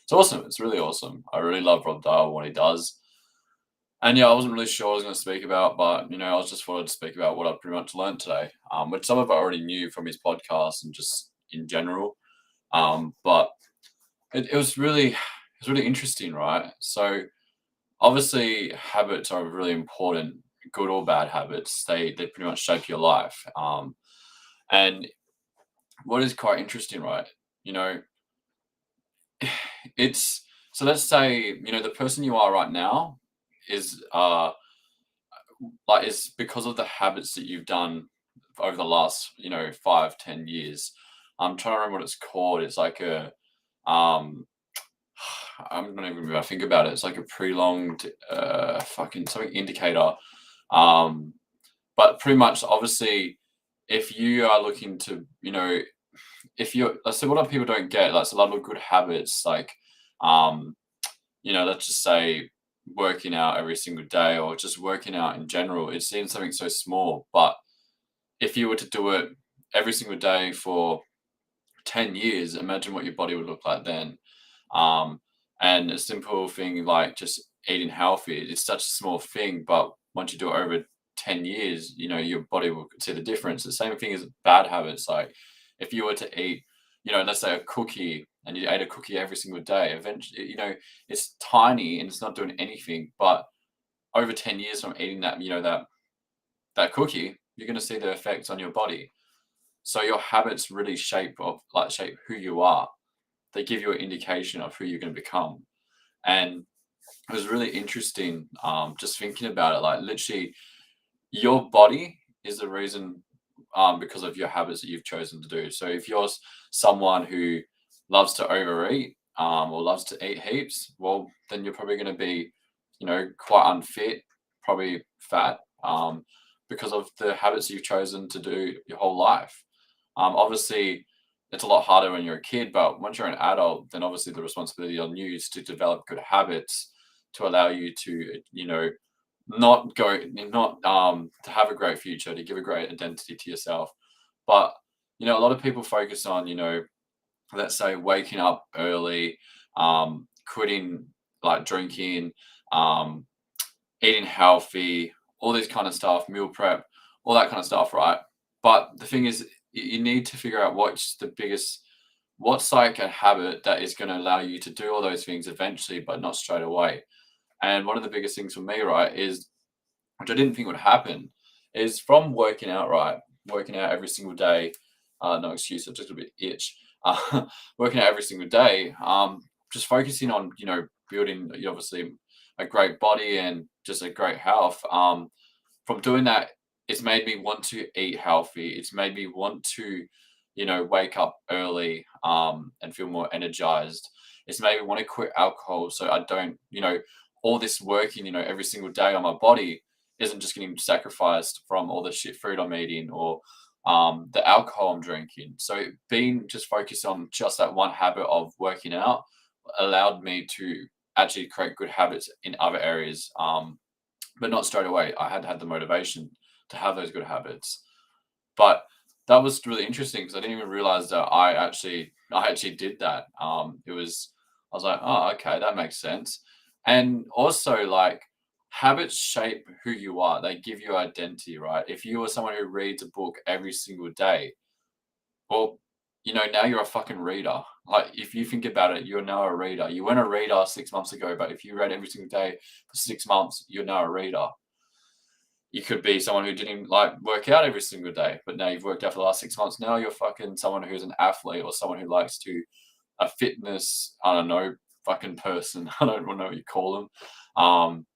It's awesome. It's really awesome. I really love Rob Dial, what he does. And yeah, I wasn't really sure what I was going to speak about, but I was just wanted to speak about what I pretty much learned today, which some of it I already knew from his podcast and just in general. But it was really interesting, right? So obviously, habits are really important, good or bad habits. They pretty much shape your life. And what is quite interesting, right? You know, it's so let's say the person you are right now is is because of the habits that you've done over the last 5-10 years. I'm trying to remember what it's called. It's like a um I'm not even gonna think about it. It's like a prolonged fucking something indicator. um but pretty much, obviously, if you are looking to if you're, let's say, what a lot of people don't get, like, it's a lot of good habits, like, um let's just say working out every single day or just working out in general. It seems something so small, but if you were to do it every single day for 10 years, imagine what your body would look like then. Um, and a simple thing like just eating healthy, it's such a small thing, but once you do it over 10 years, your body will see the difference. The same thing as bad habits. Like if you were to eat, let's say a cookie and you ate a cookie every single day, eventually, it's tiny and it's not doing anything, but over 10 years from eating that, that cookie, you're going to see the effects on your body. So your habits really shape who you are. They give you an indication of who you're going to become. And it was really interesting, just thinking about it. Like literally, your body is the reason, because of your habits that you've chosen to do. So if you're someone who loves to overeat, or loves to eat heaps, well, then you're probably going to be, quite unfit, probably fat, because of the habits you've chosen to do your whole life. Obviously, it's a lot harder when you're a kid, but once you're an adult, then obviously the responsibility on you is to develop good habits to allow you to, not to have a great future, to give a great identity to yourself. But a lot of people focus on, let's say waking up early, quitting like drinking, um, eating healthy, all this kind of stuff, meal prep, all that kind of stuff, right? But the thing is, you need to figure out what's like a habit that is going to allow you to do all those things eventually, but not straight away. And one of the biggest things for me, right, is, which I didn't think would happen, is from working out, right? Working out every single day. No excuse, I've just a bit itch. Working out every single day. Just focusing on, building, obviously, a great body and just a great health. From doing that, it's made me want to eat healthy. It's made me want to, wake up early, and feel more energized. It's made me want to quit alcohol so I don't, all this working, every single day on my body isn't just getting sacrificed from all the shit food I'm eating or the alcohol I'm drinking. So being just focused on just that one habit of working out allowed me to actually create good habits in other areas, but not straight away. I had the motivation to have those good habits. But that was really interesting because I didn't even realize that I actually did that. I was like, oh, okay, that makes sense. And also, like, habits shape who you are. They give you identity, right? If you are someone who reads a book every single day, well, now you're a fucking reader. Like, if you think about it, you're now a reader. You weren't a reader 6 months ago, but if you read every single day for 6 months, you're now a reader. You could be someone who didn't like work out every single day, but now you've worked out for the last 6 months. Now you're fucking someone who's an athlete or someone who likes to a fitness, I don't know, fucking person. I don't know what you call them.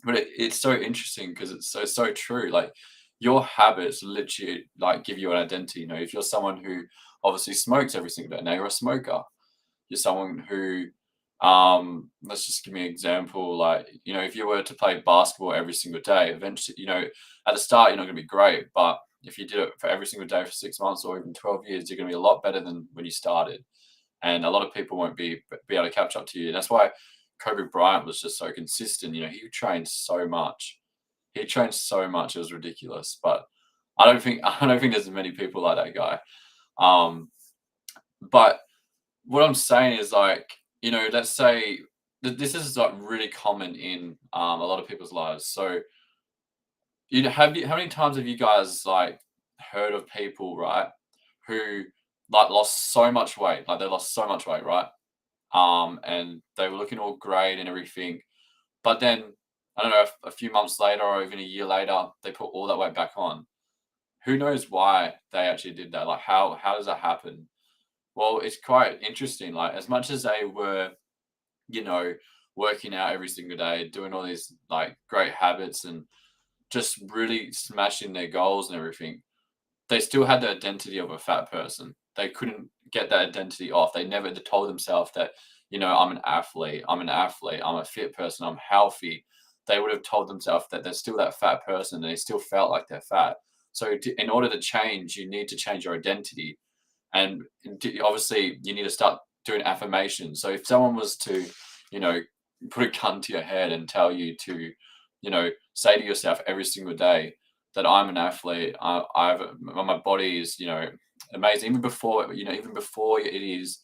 But it's so interesting because it's so true. Like your habits literally like give you an identity. If you're someone who obviously smokes every single day, now you're a smoker. You're someone who, let's just give me an example. Like, if you were to play basketball every single day, eventually, at the start, you're not going to be great. But if you did it for every single day for 6 months or even 12 years, you're going to be a lot better than when you started. And a lot of people won't be able to catch up to you. And that's why Kobe Bryant was just so consistent. He trained so much. He trained so much. It was ridiculous. But I don't think there's many people like that guy. Um, but what I'm saying is like let's say this is like really common in a lot of people's lives. So, how many times have you guys like heard of people, right, who like lost so much weight, like they lost so much weight, right? And they were looking all great and everything, but then I don't know, a few months later or even a year later, they put all that weight back on. Who knows why they actually did that? Like, how does that happen? Well, it's quite interesting. Like, as much as they were, you know, working out every single day, doing all these like great habits and just really smashing their goals and everything, they still had the identity of a fat person. They couldn't get that identity off. They never told themselves that, I'm an athlete, I'm a fit person, I'm healthy. They would have told themselves that they're still that fat person and they still felt like they're fat. So, in order to change, you need to change your identity. And obviously, you need to start doing affirmations. So, if someone was to, you know, put a gun to your head and tell you to, say to yourself every single day that I'm an athlete, my body is, amazing. Even before it is,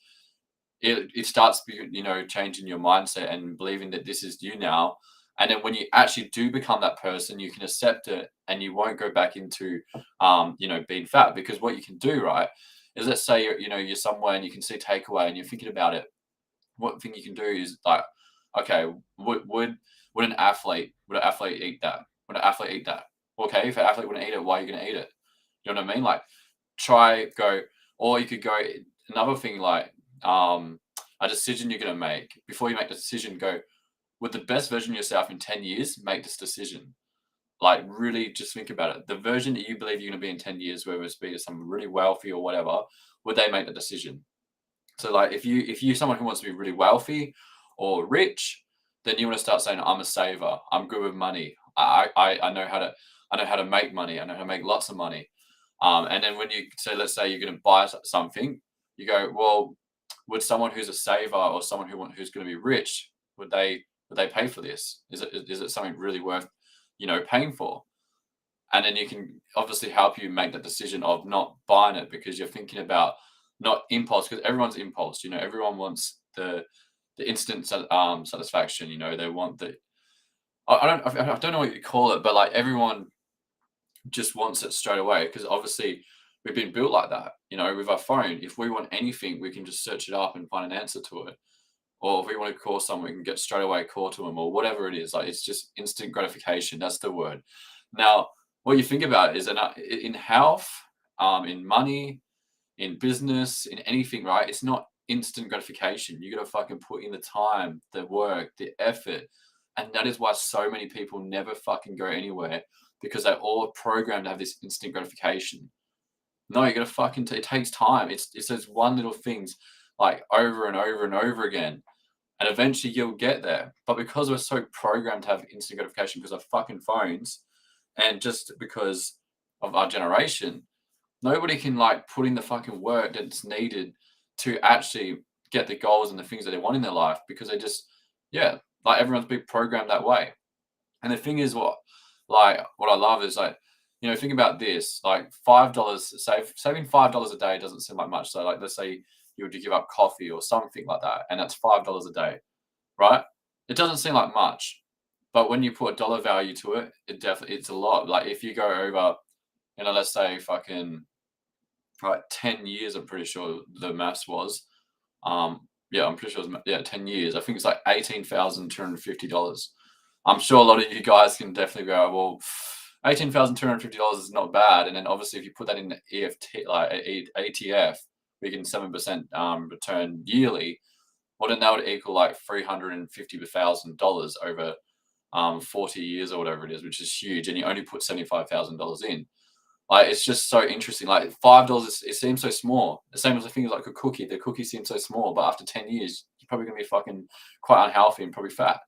it starts, changing your mindset and believing that this is you now. And then when you actually do become that person, you can accept it and you won't go back into, being fat. Because what you can do, right, is let's say you're somewhere and you can see takeaway and you're thinking about it. What thing you can do is like, okay, would an athlete eat that? Would an athlete eat that? Okay, if an athlete wouldn't eat it, why are you going to eat it? You know what I mean? Like, try go, or you could go another thing like, a decision you're going to make. Before you make the decision, go, would the best version of yourself in 10 years make this decision? Like, really just think about it. The version that you believe you're going to be in 10 years, whether it's be someone really wealthy or whatever, would they make the decision? So like, if you're someone who wants to be really wealthy or rich, then you want to start saying, I'm a saver. I'm good with money. I know how to make money. I know how to make lots of money. And then when you say, let's say you're going to buy something, you go, well, would someone who's a saver or someone who's going to be rich, would they pay for this? Is it something really worth, paying for? And then you can obviously help you make that decision of not buying it because you're thinking about not impulse, because everyone's impulse. Everyone wants the instant satisfaction. They want the, I don't know what you call it, but like everyone just wants it straight away because obviously we've been built like that. With our phone, if we want anything, we can just search it up and find an answer to it. Or if we want to call someone, we can get straight away a call to them or whatever it is. Like, it's just instant gratification. That's the word. Now, what you think about is in health, in money, in business, in anything, right? It's not instant gratification. You got to fucking put in the time, the work, the effort. And that is why so many people never fucking go anywhere because they're all programmed to have this instant gratification. No, you got to fucking, it takes time. It's those one little things like over and over and over again. And eventually you'll get there. But because we're so programmed to have instant gratification because of fucking phones and just because of our generation, nobody can like put in the fucking work that's needed to actually get the goals and the things that they want in their life because they just, yeah, like everyone's been programmed that way. And the thing is, what I love is like, think about this, like $5, saving $5 a day doesn't seem like much. So like, let's say you were to give up coffee or something like that, and that's $5 a day, right? It doesn't seem like much, but when you put a dollar value to it, it's a lot. Like if you go over, let's say fucking like 10 years, I'm pretty sure the maths was. Yeah, I'm pretty sure it was, yeah, 10 years. I think it's like $18,250. I'm sure a lot of you guys can definitely go, well, $18,250 is not bad. And then obviously if you put that in the EFT, like ATF, we get 7% return yearly. Well, then that would equal like $350,000 over 40 years or whatever it is, which is huge. And you only put $75,000 in. Like, it's just so interesting. Like $5, it seems so small. The same as the thing is like a cookie. The cookie seems so small, but after 10 years, you're probably gonna be fucking quite unhealthy and probably fat.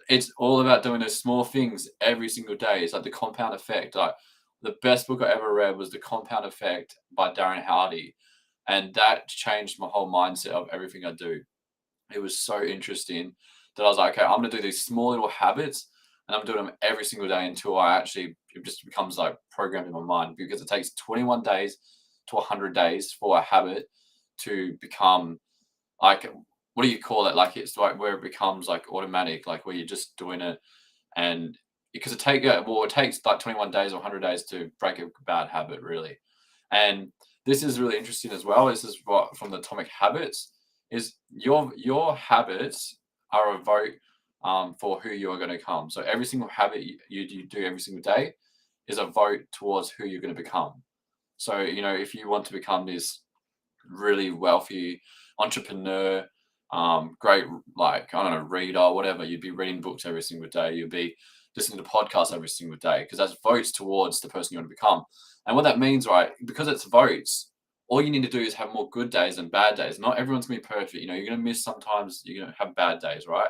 It's all about doing those small things every single day. It's like the compound effect. Like the best book I ever read was The Compound Effect by Darren Hardy. And that changed my whole mindset of everything I do. It was so interesting that I was like, okay, I'm gonna do these small little habits and I'm doing them every single day until it just becomes like programmed in my mind because it takes 21 days to 100 days for a habit to become like what do you call it? Like it's like where it becomes like automatic, like where you're just doing it, and because it takes like 21 days or 100 days to break a bad habit, really. And this is really interesting as well. This is what from the Atomic Habits is your habits are a vote for who you are going to become. So every single habit you do every single day is a vote towards who you're going to become. So if you want to become this really wealthy entrepreneur, great, like, I don't know, reader, whatever. You'd be reading books every single day. You'd be listening to podcasts every single day because that's votes towards the person you want to become. And what that means, right, because it's votes, all you need to do is have more good days than bad days. Not everyone's gonna be perfect. You're gonna miss sometimes, you're gonna have bad days, right?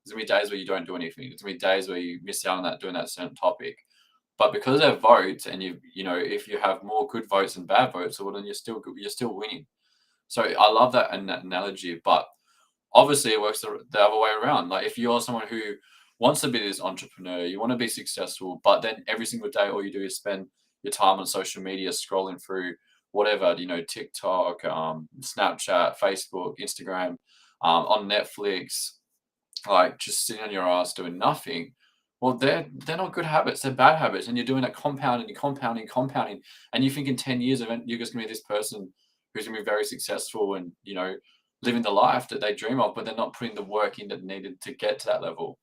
There's gonna be days where you don't do anything. There's gonna be days where you miss out on that doing that certain topic. But because they're votes and if you have more good votes than bad votes, well then you're still winning. So I love that analogy, but obviously it works the other way around. Like if you're someone who wants to be this entrepreneur, you want to be successful, but then every single day all you do is spend your time on social media scrolling through whatever, TikTok, Snapchat, Facebook, Instagram, on Netflix, like just sitting on your ass doing nothing. Well, they're not good habits. They're bad habits, and you're doing that compounding, and compounding, compounding, and you think in 10 years you're just gonna be this person who's gonna be very successful and living the life that they dream of, but they're not putting the work in that needed to get to that level.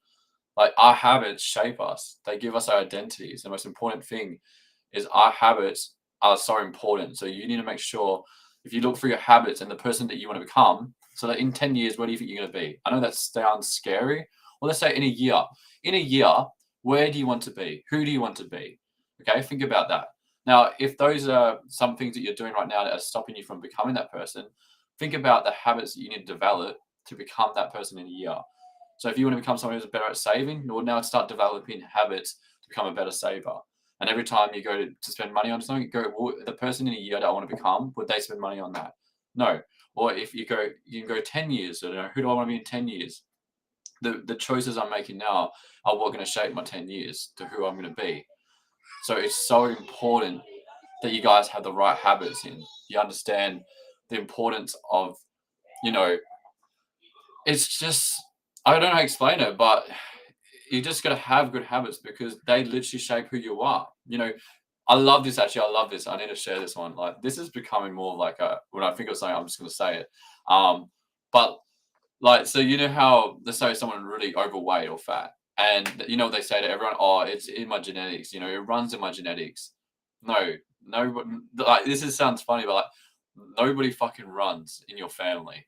Like our habits shape us; they give us our identities. The most important thing is our habits are so important. So you need to make sure if you look for your habits and the person that you want to become, so that in 10 years, where do you think you're going to be? I know that sounds scary. Well, let's say in a year. In a year, where do you want to be? Who do you want to be? Okay, think about that. Now, if those are some things that you're doing right now that are stopping you from becoming that person, think about the habits that you need to develop to become that person in a year. So if you want to become someone who's better at saving, well, now start developing habits to become a better saver. And every time you go to spend money on something, you go, well, the person in a year that I want to become, would they spend money on that? No. Or if you can go 10 years, who do I want to be in 10 years? The choices I'm making now are what going to shape my 10 years to who I'm going to be. So it's so important that you guys have the right habits in. You understand the importance of, you know, it's just, I don't know how to explain it, but you just got to have good habits because they literally shape who you are. I love this actually. I love this. I need to share this one. Like this is becoming more like when I think of something, I'm just going to say it. But like, so how let's say someone really overweight or fat, and what they say to everyone, oh, it's in my genetics. It runs in my genetics. No, no, like sounds funny, but like nobody fucking runs in your family.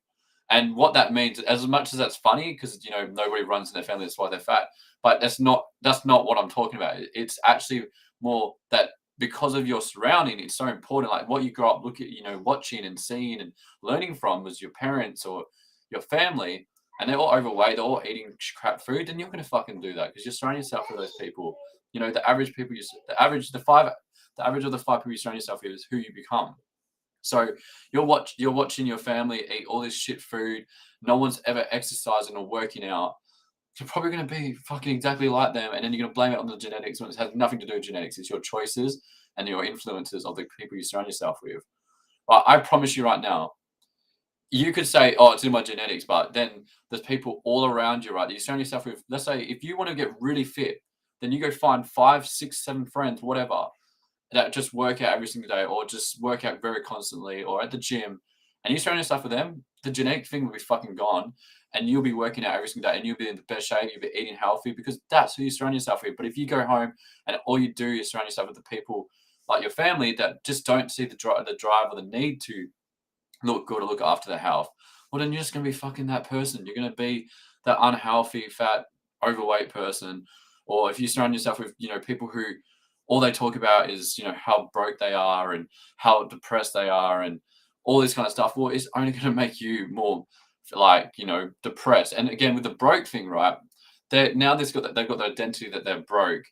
And what that means, as much as that's funny, because nobody runs in their family, that's why they're fat. But that's not what I'm talking about. It's actually more that because of your surrounding, it's so important. Like what you grow up watching and seeing and learning from was your parents or your family, and they're all overweight, they're all eating crap food, then you're gonna fucking do that because you're surrounding yourself with those people. The average people, the average of the five people you surround yourself with is who you become. So you're watching your family eat all this shit food. No one's ever exercising or working out. You're probably going to be fucking exactly like them, and then you're going to blame it on the genetics when it has nothing to do with genetics. It's your choices and your influences of the people you surround yourself with. But I promise you right now, you could say, "Oh, it's in my genetics," but then there's people all around you, right? That you surround yourself with. Let's say if you want to get really fit, then you go find 5, 6, 7 friends, whatever, that just work out every single day or just work out very constantly or at the gym, and you surround yourself with them, the genetic thing will be fucking gone, and you'll be working out every single day and you'll be in the best shape, you'll be eating healthy because that's who you surround yourself with. But if you go home and all you do is surround yourself with the people like your family that just don't see the drive or the need to look good or look after their health, well, then you're just going to be fucking that person. You're going to be that unhealthy, fat, overweight person. Or if you surround yourself with, people who all they talk about is, how broke they are and how depressed they are and all this kind of stuff, well, it's only going to make you more like, depressed. And again, with the broke thing, right? Now they've got the identity that they're broke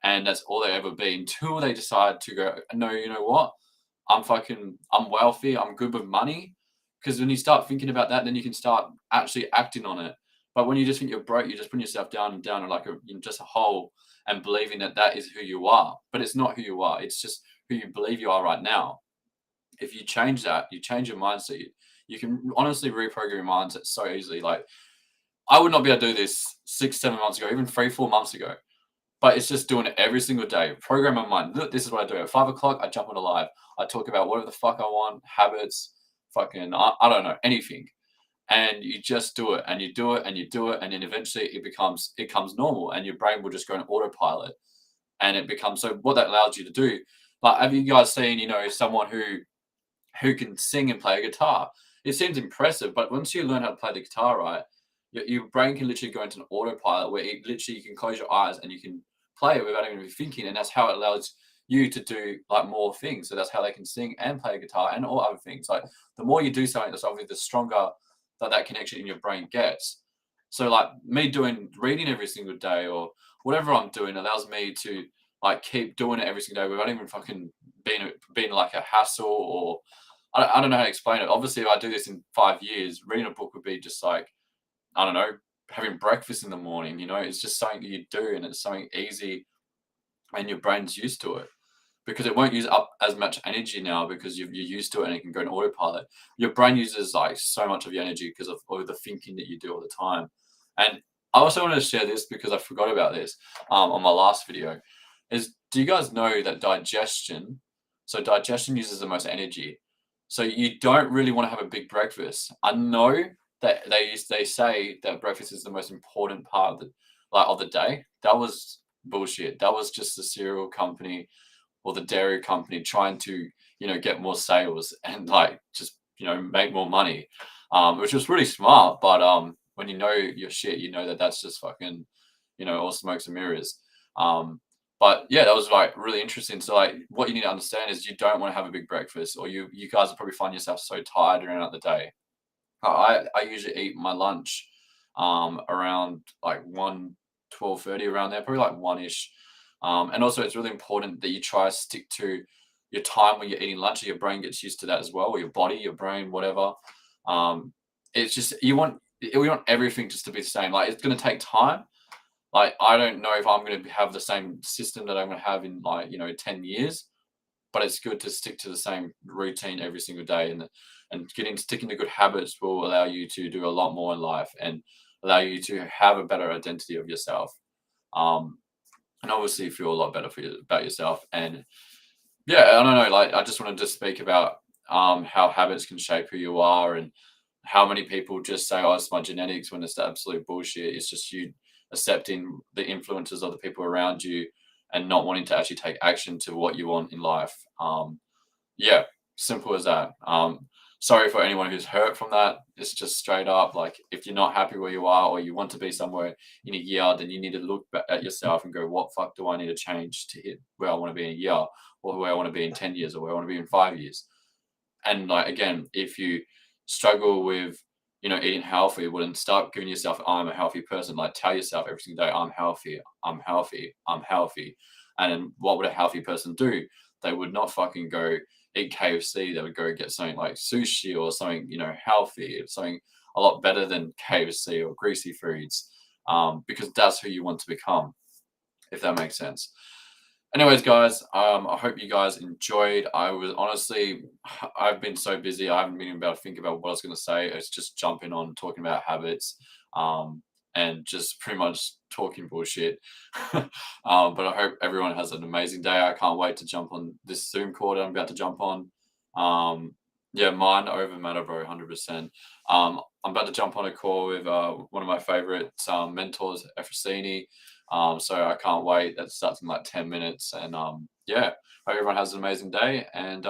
and that's all they ever be until they decide to go, no, you know what? I'm wealthy, I'm good with money. Because when you start thinking about that, then you can start actually acting on it. But when you just think you're broke, you're just putting yourself down and down like just a hole and believing that that is who you are. But it's not who you are. It's just who you believe you are right now. If you change that, you change your mindset, You can honestly reprogram your mindset so easily. Like I would not be able to do this 6, 7 months ago, even 3, 4 months ago. But it's just doing it every single day. Program my mind. Look, this is what I do. At 5 o'clock, I jump on a live. I talk about whatever the fuck I want, habits, fucking, I don't know, anything. And you just do it and you do it and you do it. And then eventually it comes normal and your brain will just go on autopilot. And it becomes, so what that allows you to do, like, have you guys seen, someone who can sing and play a guitar? It seems impressive, but once you learn how to play the guitar right, your brain can literally go into an autopilot where it literally you can close your eyes and you can play it without even thinking, and that's how it allows you to do like more things. So that's how they can sing and play a guitar and all other things. Like the more you do something, that's obviously the stronger that connection in your brain gets. So like me doing reading every single day or whatever I'm doing allows me to like keep doing it every single day without even fucking being like a hassle or I don't know how to explain it. Obviously, if I do this in 5 years, reading a book would be just like, I don't know, having breakfast in the morning. It's just something that you do and it's something easy and your brain's used to it because it won't use up as much energy now because you're used to it and it can go in autopilot. Your brain uses like so much of your energy because of all the thinking that you do all the time. And I also wanted to share this because I forgot about this on my last video. Do you guys know that digestion? So digestion uses the most energy. So you don't really want to have a big breakfast. I know that they say that breakfast is the most important part of the day. That was bullshit. That was just the cereal company or the dairy company trying to get more sales and like just make more money, which was really smart. But when you know your shit, you know that that's just fucking all smokes and mirrors. But yeah, that was like really interesting. So like, what you need to understand is you don't want to have a big breakfast, or you guys will probably find yourself so tired during the day. I usually eat my lunch around like 1, 12:30 around there, probably like 1-ish. And also it's really important that you try to stick to your time when you're eating lunch, so your brain gets used to that as well, or your body, your brain, whatever. It's just we want everything just to be the same. Like it's gonna take time. Like I don't know if I'm gonna have the same system that I'm gonna have in like 10 years, but it's good to stick to the same routine every single day, and sticking to good habits will allow you to do a lot more in life and allow you to have a better identity of yourself, um, and obviously feel a lot better about yourself. And yeah, I don't know, like I just wanted to speak about how habits can shape who you are, and how many people just say, "Oh, it's my genetics," when it's the absolute bullshit. It's just you accepting the influences of the people around you and not wanting to actually take action to what you want in life. Yeah, simple as that. Sorry for anyone who's hurt from that. It's just straight up like if you're not happy where you are or you want to be somewhere in a year, then you need to look back at yourself and go, what fuck do I need to change to hit where I want to be in a year, or where I want to be in 10 years, or where I want to be in 5 years? And like again, if you struggle with eating healthy, well then start giving yourself, I'm a healthy person. Like tell yourself every single day, I'm healthy, I'm healthy, I'm healthy. And then what would a healthy person do? They would not fucking go eat KFC. They would go get something like sushi or something healthy, something a lot better than KFC or greasy foods, because that's who you want to become, if that makes sense. Anyways, guys, I hope you guys enjoyed. I was honestly, I've been so busy. I haven't been able to think about what I was going to say. It's just jumping on, talking about habits, and just pretty much talking bullshit. But I hope everyone has an amazing day. I can't wait to jump on this Zoom call that I'm about to jump on. Yeah, mind over matter, bro, 100%. I'm about to jump on a call with one of my favorite mentors, Efrosini. So I can't wait. That starts in like 10 minutes. And yeah, hope everyone has an amazing day. And